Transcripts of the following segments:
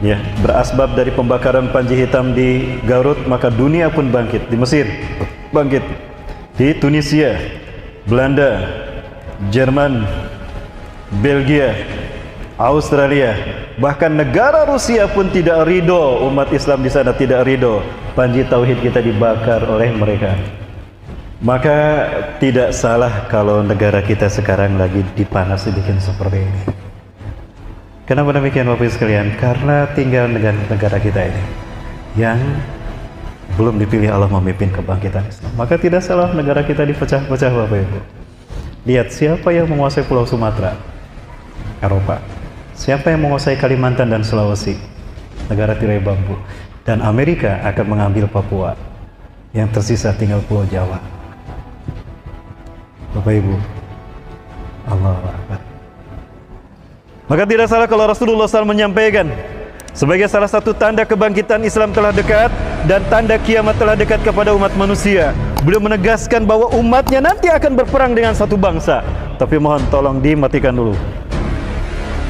Ya, berasbab dari pembakaran Panji Hitam di Garut, maka dunia pun bangkit. Di Mesir bangkit, di Tunisia, Belanda, Jerman, Belgia, Australia, bahkan negara Rusia pun tidak ridho, umat Islam di sana tidak ridho Panji Tauhid kita dibakar oleh mereka. Maka tidak salah kalau negara kita sekarang lagi dipanas dibikin seperti ini. Kenapa demikian Bapak Ibu sekalian? Karena tinggal negara kita ini yang belum dipilih Allah memimpin kebangkitan Islam. Maka tidak salah negara kita dipecah-pecah Bapak Ibu. Lihat siapa yang menguasai Pulau Sumatera, Eropa. Siapa yang menguasai Kalimantan dan Sulawesi, negara tirai bambu. Dan Amerika akan mengambil Papua. Yang tersisa tinggal Pulau Jawa. Bapak Ibu, Allahu Akbar. Maka tidak salah kalau Rasulullah SAW menyampaikan sebagai salah satu tanda kebangkitan Islam telah dekat dan tanda kiamat telah dekat kepada umat manusia. Beliau menegaskan bahwa umatnya nanti akan berperang dengan satu bangsa. Tapi mohon tolong dimatikan dulu.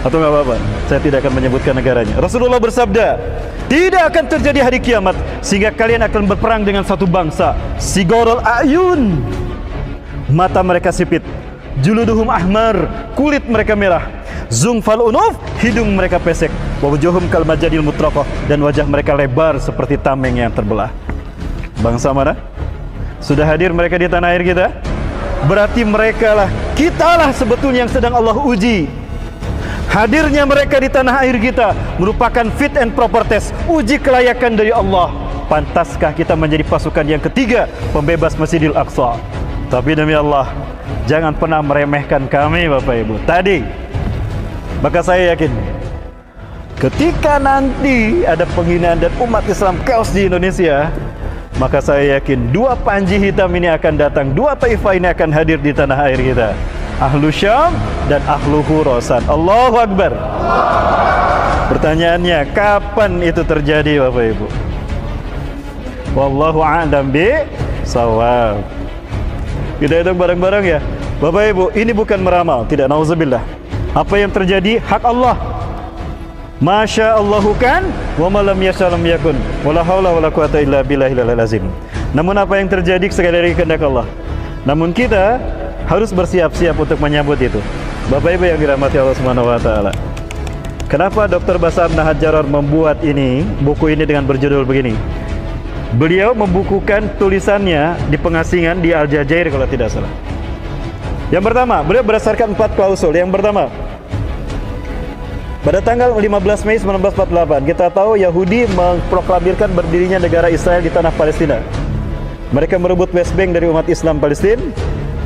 Atau nggak apa-apa, saya tidak akan menyebutkan negaranya. Rasulullah bersabda, tidak akan terjadi hari kiamat sehingga kalian akan berperang dengan satu bangsa. Sigorul ayun, mata mereka sipit. Juluduhum ahmar, kulit mereka merah. Zungfal unuf, hidung mereka pesek. Wajuhum kal majadil mutraqah, dan wajah mereka lebar seperti tameng yang terbelah. Bangsa mana? Sudah hadir mereka di tanah air kita? Berarti mereka lah, kitalah sebetulnya yang sedang Allah uji. Hadirnya mereka di tanah air kita merupakan fit and proper test, uji kelayakan dari Allah. Pantaskah kita menjadi pasukan yang ketiga, pembebas Masjidil Aqsa? Tapi demi Allah, jangan pernah meremehkan kami Bapak Ibu. Tadi maka saya yakin ketika nanti ada penghinaan dan umat Islam chaos di Indonesia, maka saya yakin dua Panji Hitam ini akan datang, dua Taifah ini akan hadir di tanah air kita, Ahlu Syam dan Ahlu Khurasan. Allahu Akbar. Pertanyaannya, kapan itu terjadi Bapak Ibu? Wallahu a'lam bishawab. Kita hitung bareng-bareng ya Bapak Ibu, ini bukan meramal, tidak, nauzubillah. Apa yang terjadi hak Allah. Masya Allahu kan, wa malam yasha lam yakun. Wala haula wala quwata illa billahil azim. Namun apa yang terjadi sekali lagi kehendak Allah. Namun kita harus bersiap-siap untuk menyambut itu. Bapak Ibu yang dirahmati Allah Subhanahu wa taala. Kenapa Dr. Bassam Nahjar membuat buku ini dengan berjudul begini? Beliau membukukan tulisannya di pengasingan di Al Jazair kalau tidak salah. Yang pertama, beliau berdasarkan 4 klausul. Yang pertama, pada tanggal 15 Mei 1948, kita tahu Yahudi memproklamirkan berdirinya negara Israel di tanah Palestina. Mereka merebut West Bank dari umat Islam Palestina.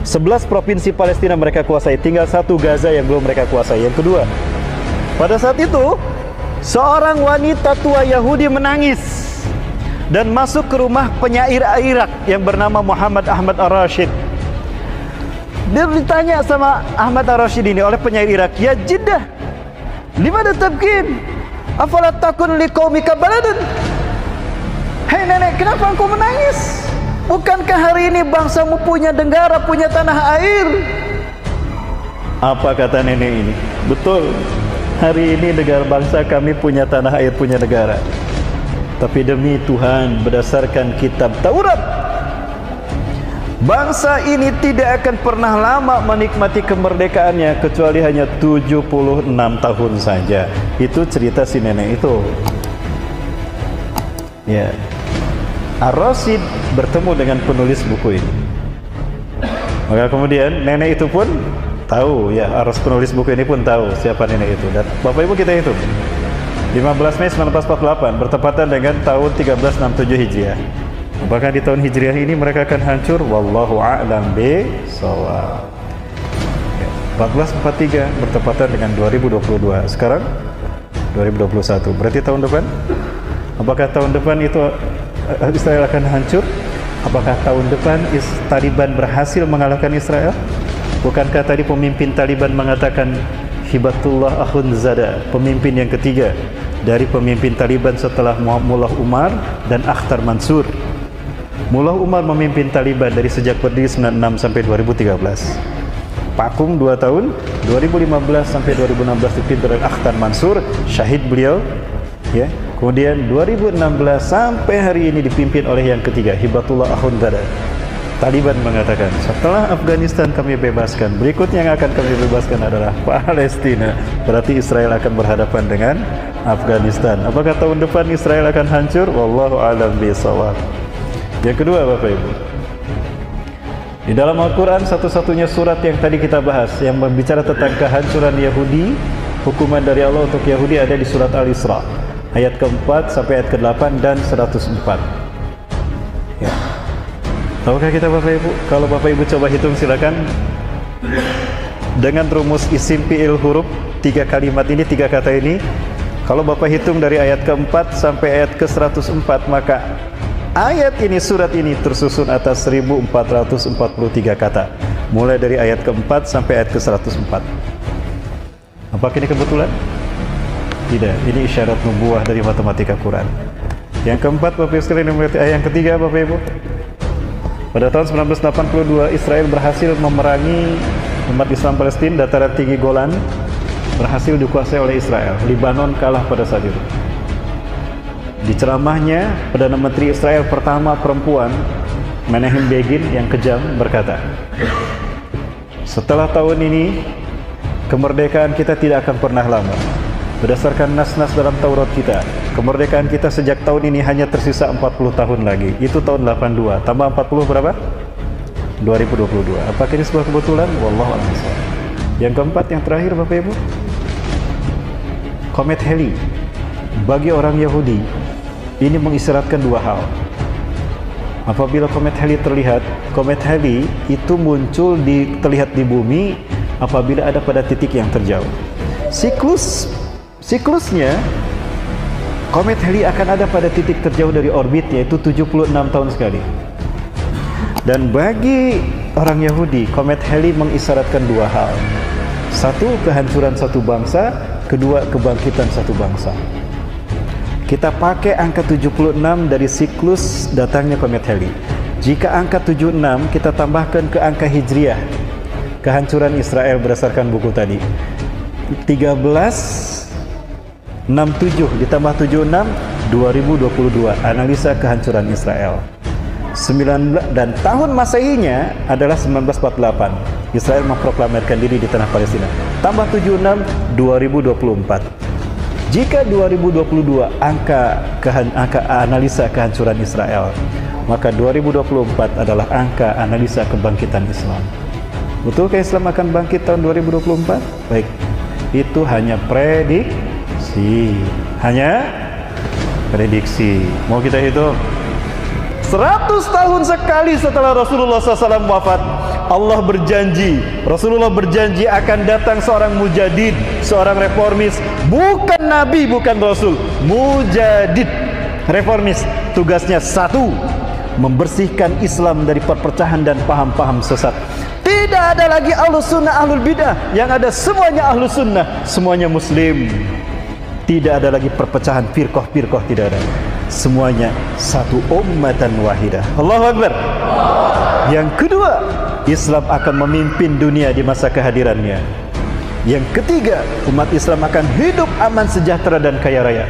11 provinsi Palestina mereka kuasai, tinggal 1 Gaza yang belum mereka kuasai. Yang kedua, pada saat itu, seorang wanita tua Yahudi menangis dan masuk ke rumah penyair Irak yang bernama Muhammad Ahmad Ar-Rashid. Dia ditanya sama Ahmad Ar-Rashid ini oleh penyair Irak, ya Jiddah, limada tabkin? Afala takun liqaumika baladun? Hei nenek, kenapa engkau menangis? Bukankah hari ini bangsamu punya negara, punya tanah air? Apa kata nenek ini? Betul, hari ini negara bangsa kami punya tanah air, punya negara. Tapi demi Tuhan, berdasarkan kitab Taurat, bangsa ini tidak akan pernah lama menikmati kemerdekaannya kecuali hanya 76 tahun saja. Itu cerita si nenek itu. Ya, Ar-Rashid bertemu dengan penulis buku ini. Maka kemudian nenek itu pun tahu, ya, penulis buku ini pun tahu siapa nenek itu. Dan Bapak Ibu kita hitung, 15 Mei 1948 bertepatan dengan tahun 1367 Hijriah. Apakah di tahun Hijriah ini mereka akan hancur? Wallahu a'lam bishawab. 1443 bertepatan dengan 2022. Sekarang 2021. Berarti tahun depan? Apakah tahun depan itu Israel akan hancur? Apakah tahun depan Taliban berhasil mengalahkan Israel? Bukankah tadi pemimpin Taliban mengatakan Hibatullah Akhundzada, pemimpin yang ketiga dari pemimpin Taliban setelah Mullah Umar dan Akhtar Mansur. Mullah Umar memimpin Taliban dari sejak berdiri 96 sampai 2013. vakum 2 tahun, 2015 sampai 2016 dipimpin oleh Akhtar Mansur, syahid beliau, ya. Kemudian 2016 sampai hari ini dipimpin oleh yang ketiga, Hibatullah Akhundzada. Taliban mengatakan, setelah Afghanistan kami bebaskan, berikutnya yang akan kami bebaskan adalah Palestina. Berarti Israel akan berhadapan dengan Afghanistan. Apakah tahun depan Israel akan hancur? Wallahu a'lam bishawab. Yang kedua, Bapak Ibu, di dalam Al-Quran satu-satunya surat yang tadi kita bahas yang berbicara tentang kehancuran Yahudi, hukuman dari Allah untuk Yahudi ada di surat Al-Isra ayat ke-4 sampai ayat ke-8 dan 104. Ya. Tahukah kita Bapak Ibu? Kalau Bapak Ibu coba hitung silakan. Dengan rumus isim fi'il huruf, 3 kalimat ini, 3 kata ini, kalau Bapak hitung dari ayat ke-4 sampai ayat ke-104, maka ayat ini, surat ini tersusun atas 1443 kata. Mulai dari ayat ke-4 sampai ayat ke-104. Apakah ini kebetulan? Tidak, ini isyarat nubuah dari matematika Quran. Yang keempat, Bapak Ibu sekalian, yang ketiga Bapak Ibu, pada tahun 1982 Israel berhasil memerangi umat Islam Palestina. Dataran tinggi Golan berhasil dikuasai oleh Israel. Libanon kalah pada saat itu. Di ceramahnya, Perdana Menteri Israel pertama perempuan, Menachem Begin, yang kejam, berkata, setelah tahun ini kemerdekaan kita tidak akan pernah lama. Berdasarkan nas-nas dalam Taurat kita, kemerdekaan kita sejak tahun ini hanya tersisa 40 tahun lagi. Itu tahun 82. Tambah 40 berapa? 2022. Apakah ini sebuah kebetulan? Wallahu a'lam. Yang keempat, yang terakhir Bapak Ibu, komet Halley. Bagi orang Yahudi, ini mengisyaratkan 2 hal. Apabila komet Halley terlihat, komet Halley itu muncul terlihat di bumi apabila ada pada titik yang terjauh. Siklusnya, komet Halley akan ada pada titik terjauh dari orbitnya, itu 76 tahun sekali. Dan bagi orang Yahudi, komet Halley mengisyaratkan 2 hal. 1, kehancuran satu bangsa. 2, kebangkitan satu bangsa. Kita pakai angka 76 dari siklus datangnya komet Halley. Jika angka 76 kita tambahkan ke angka Hijriah, kehancuran Israel berdasarkan buku tadi, 1367 ditambah 76, 2022, analisa kehancuran Israel. 9, dan tahun Masehinya adalah 1948. Israel memproklamirkan diri di tanah Palestina. Tambah 76, 2024. Jika 2022 angka analisa kehancuran Israel, maka 2024 adalah angka analisa kebangkitan Islam. Betulkah Islam akan bangkit tahun 2024? Baik, itu hanya prediksi. Mau kita hitung 100 tahun sekali setelah Rasulullah SAW wafat, Allah berjanji, Rasulullah berjanji akan datang seorang mujadid, seorang reformis, bukan nabi, bukan rasul, mujadid, reformis. Tugasnya 1, membersihkan Islam dari perpecahan dan paham-paham sesat. Tidak ada lagi ahlus sunnah, ahlul bidah. Yang ada semuanya ahlus sunnah, semuanya muslim. Tidak ada lagi perpecahan, firqah-firqah, tidak ada. Semuanya satu ummatan wahidah. Allahu Akbar. Yang kedua, Islam akan memimpin dunia di masa kehadirannya. Yang ketiga, umat Islam akan hidup aman, sejahtera dan kaya raya.